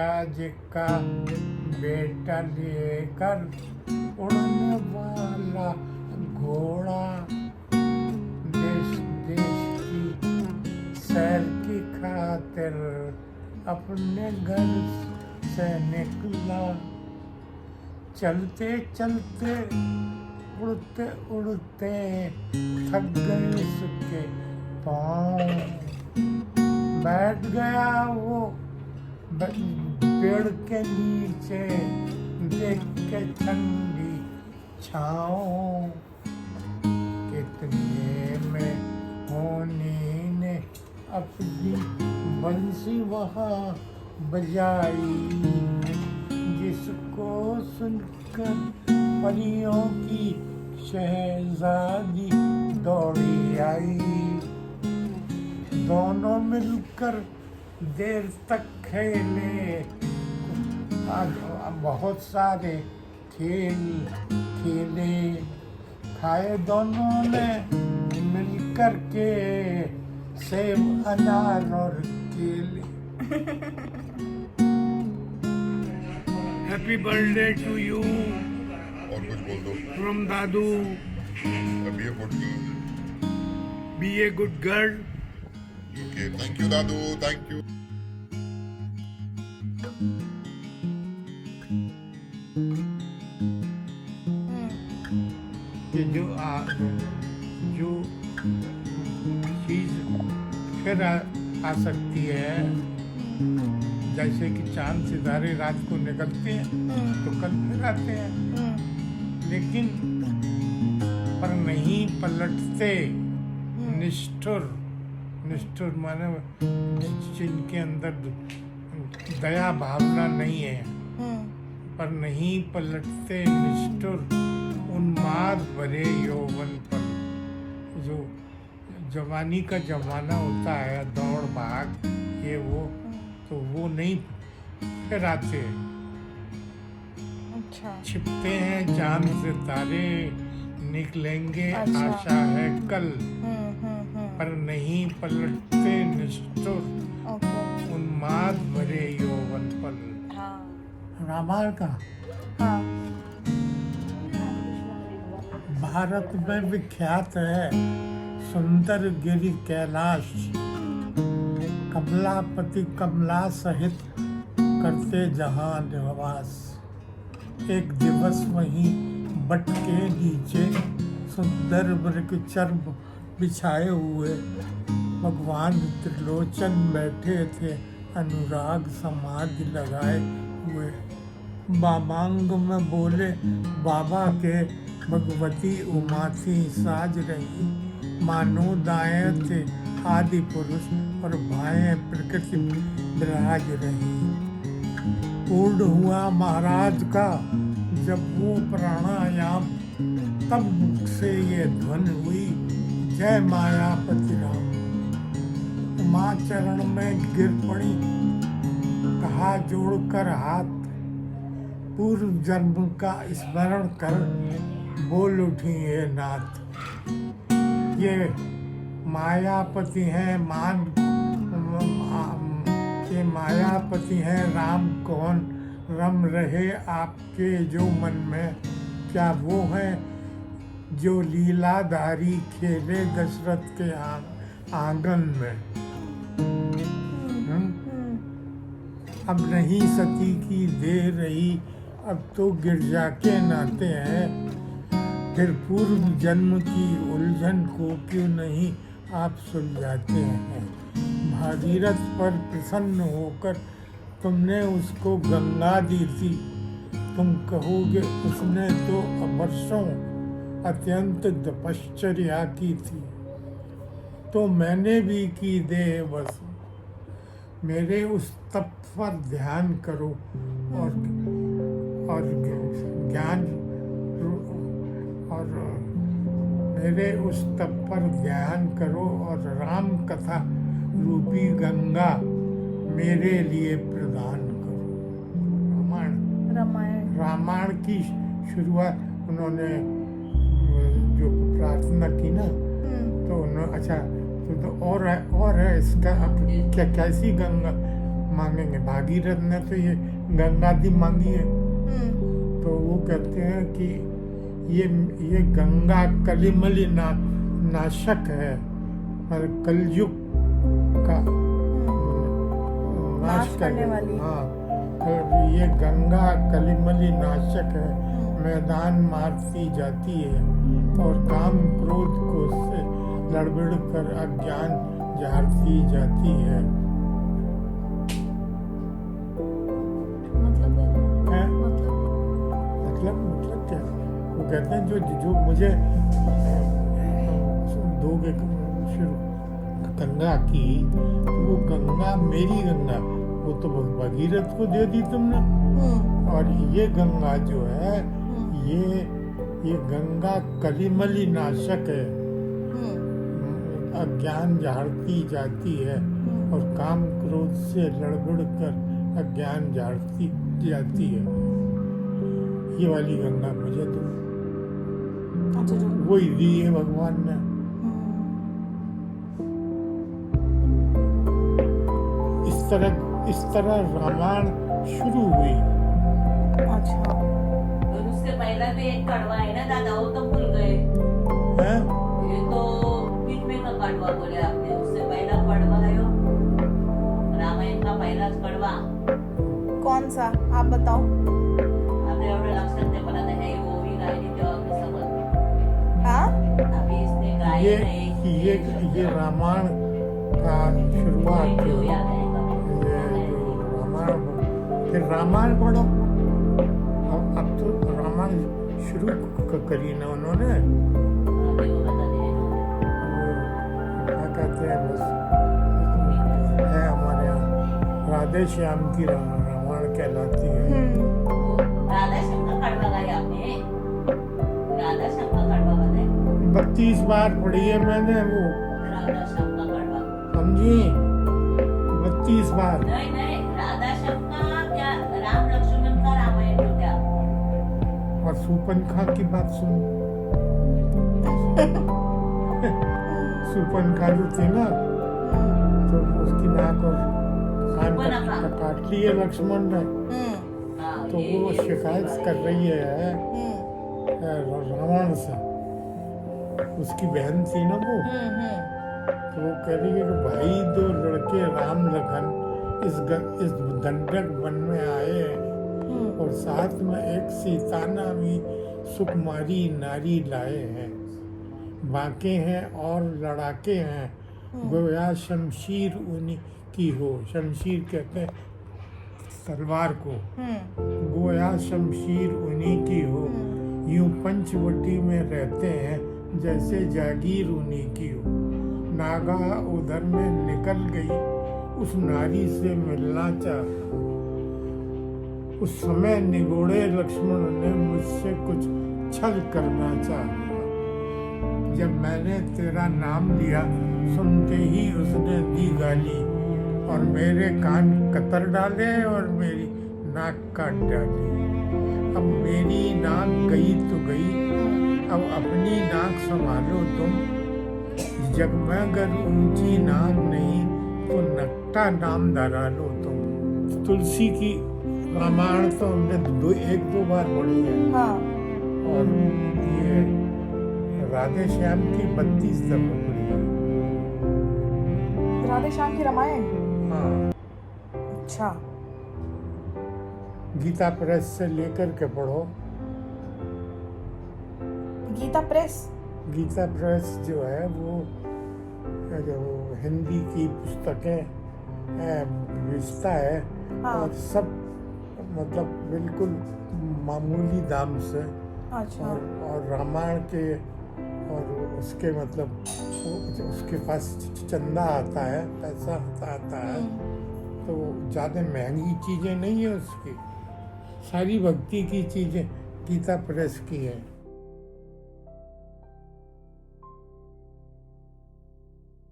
राज का बेटा लेकर उड़ने वाला घोड़ा देश देश की सैर की खातिर अपने घर से निकला। चलते चलते उड़ते उड़ते थक गए उसके पाँव। बैठ गया वो पेड़ के नीचे देख के ठंडी छाँव। कितने में होनी ने अपनी बंसी वहाँ बजाई, जिसको सुनकर परियों की शहजादी दौड़ी आई। दोनों मिलकर देर तक खेले, बहुत सारे खेल खेले। खाए दोनों ने मिलकर के सेब अनार और केले। Happy birthday to you. और कुछ बोल दो फ्रॉम दादू। अभी ये good be a good girl. Okay, thank you दादू, थैंक यू। ये जो चीज फिर आ सकती है, जैसे कि चांद सितारे रात को निकलते हैं तो कल फिर आते हैं, लेकिन पर नहीं पलटते। निष्ठुर माने जिनके अंदर दया भावना नहीं है, पर नहीं पलटते। निष्ठुर उन्माद भरे यौवन पर, जो जवानी का जमाना होता है, दौड़ भाग ये वो, तो वो नहीं फिर आते। अच्छा। छिपते हैं चांद सितारे, निकलेंगे अच्छा। आशा है कल, पर नहीं पलटते। निष्ठुर ओके। उन्माद भरे यौवन पर। हाँ। रामायण का हाँ। भारत में विख्यात है सुंदर गिरि कैलाश। कमलापति कमला सहित करते जहां निवास। एक दिवस वहीं बट के नीचे सुंदर वृक्ष चर्म बिछाए हुए भगवान त्रिलोचन बैठे थे, अनुराग समाधि लगाए हुए। बामांग में बोले बाबा के भगवती उमा थी साज रही। मानो दाएं थे आदि पुरुष और बाएं प्रकृति विराज रही। पूर्ण हुआ महाराज का जब वो प्राणायाम, तब मुख से ये ध्वनि हुई, जय मायापति राम। उमा चरण में गिर पड़ी, कहा जोड़कर हाथ, पूर्व जन्म का स्मरण कर बोल उठी ये नाथ। ये मायापति हैं ये मायापति हैं राम, कौन रम रहे आपके जो मन में। क्या वो है जो लीलाधारी खेले दशरथ के आंगन में। अब नहीं सती की दे रही, अब तो गिरजा के नाते हैं। फिर पूर्व जन्म की उलझन को क्यों नहीं आप सुलझाते हैं। भागीरथ पर प्रसन्न होकर तुमने उसको गंगा दी थी। तुम कहोगे उसने तो वर्षों अत्यंत तपश्चर्या की थी, तो मैंने भी की दे बस। मेरे उस तप पर ध्यान करो और ज्ञान, और मेरे उस तप पर ध्यान करो और राम कथा रूपी गंगा मेरे लिए प्रदान करो। रामायण की शुरुआत उन्होंने जो प्रार्थना की ना, तो उन्होंने अच्छा तो और है इसका क्या कैसी गंगा मांगेंगे। भागीरथ ने तो ये गंगा दी मांगी है, तो वो कहते हैं कि ये गंगा कलिमली नाशक है, मतलब कलयुग का नाश करने वाली। हाँ, तो ये गंगा कलिमली नाशक है, मैदान मारती जाती है और काम क्रोध को से लड़बड़ कर अज्ञान झाड़ती जाती है। हैं? मतलब क्या? वो कहते हैं जो मुझे दोगे शुरू गंगा की, तो वो गंगा मेरी गंगा, वो तो भगीरथ को दे दी तुमने। और ये गंगा जो है ये गंगा कलिमली नाशक है, अज्ञान झाड़ती जाती है और काम क्रोध से लड़बड़ कर अज्ञान झाड़ती जाती है। ये वाली गंगा मुझे तो वही दी है भगवान ने। इस तरह रामायण शुरू हुई। अच्छा, और उससे पहला भी एक कड़वा है ना दादा, वो तो भूल गए। हैं? ये तो बीच में का कड़वा बोले आपने, उससे पहला कड़वा है वो रामायण का पहला कड़वा। कौन सा आप बताओ? आपने एवढं लक्षात नाही, मला तर हे ओवी गायली तेव्हा मी समजले। हाँ, अभी इसने गाय नहीं, ये रामायण का शुरुआत जो जो याद है रामायण, फिर रामायण पढ़ो। अब तो रामायण शुरू करी ना उन्होंने, क्या कहते हैं, बस है हमारे यहाँ राधे श्याम की रामायण कहलाती है। राधा श्याम का कड़वा गाया आपने? राधा श्याम का कड़वा बताए? 32 बार पढ़ी है मैंने वो, राधा श्याम का कड़वा समझी? 32 बार। नहीं नहीं, राधा श्याम का क्या, राम लक्ष्मण का रामायण हो क्या? और सुपनखा की बात सुन। सुपनखा जो थी ना, तो उसकी नाक और कान काट लिए लक्ष्मण ने, हाँ, तो ये- वो ये शिकायत उसकी कर बात रही है रावण से। उसकी बहन थी ना वो, तो वो कह रही है कि भाई दो लड़के राम लखन इस दंडक वन में आए हैं और साथ में एक सीता नामी सुकुमारी नारी लाए हैं, बाके हैं और लड़ाके हैं, गोया शमशीर उन्हीं की हो। शमशीर कहते हैं तलवार को, गोया शमशीर उन्हीं की हो, यूं पंचवटी में रहते हैं जैसे जागीर उन्हीं की हो। नागा उधर में निकल गई, उस नारी से मिलना चाहा, उस समय निगोड़े लक्ष्मण ने मुझसे कुछ छल करना चाहा। जब मैंने तेरा नाम लिया, सुनते ही उसने दी गाली और मेरे कान कतर डाले और मेरी नाक काट डाली। अब मेरी नाक गई तो गई, अब अपनी नाक संभालो तुम। जग में अगर ऊंची नाक नहीं तो नकटा नाम धरा लो तुम। तुलसी की रामायण तो हमने एक दो बार पढ़ी है, हाँ, और ये राधे श्याम की 32 दफा पढ़ी है। राधे श्याम की रामायण। हाँ, अच्छा, गीता प्रेस से लेकर के पढ़ो। गीता प्रेस। गीता प्रेस जो है वो जो हिंदी की पुस्तकें बेचता है, हाँ। और सब मतलब बिल्कुल मामूली दाम से, अच्छा, और रामायण के और उसके मतलब उसके पास चंदा आता है, पैसा आता है, तो ज़्यादा महंगी चीज़ें नहीं है उसकी, सारी भक्ति की चीज़ें गीता प्रेस की है।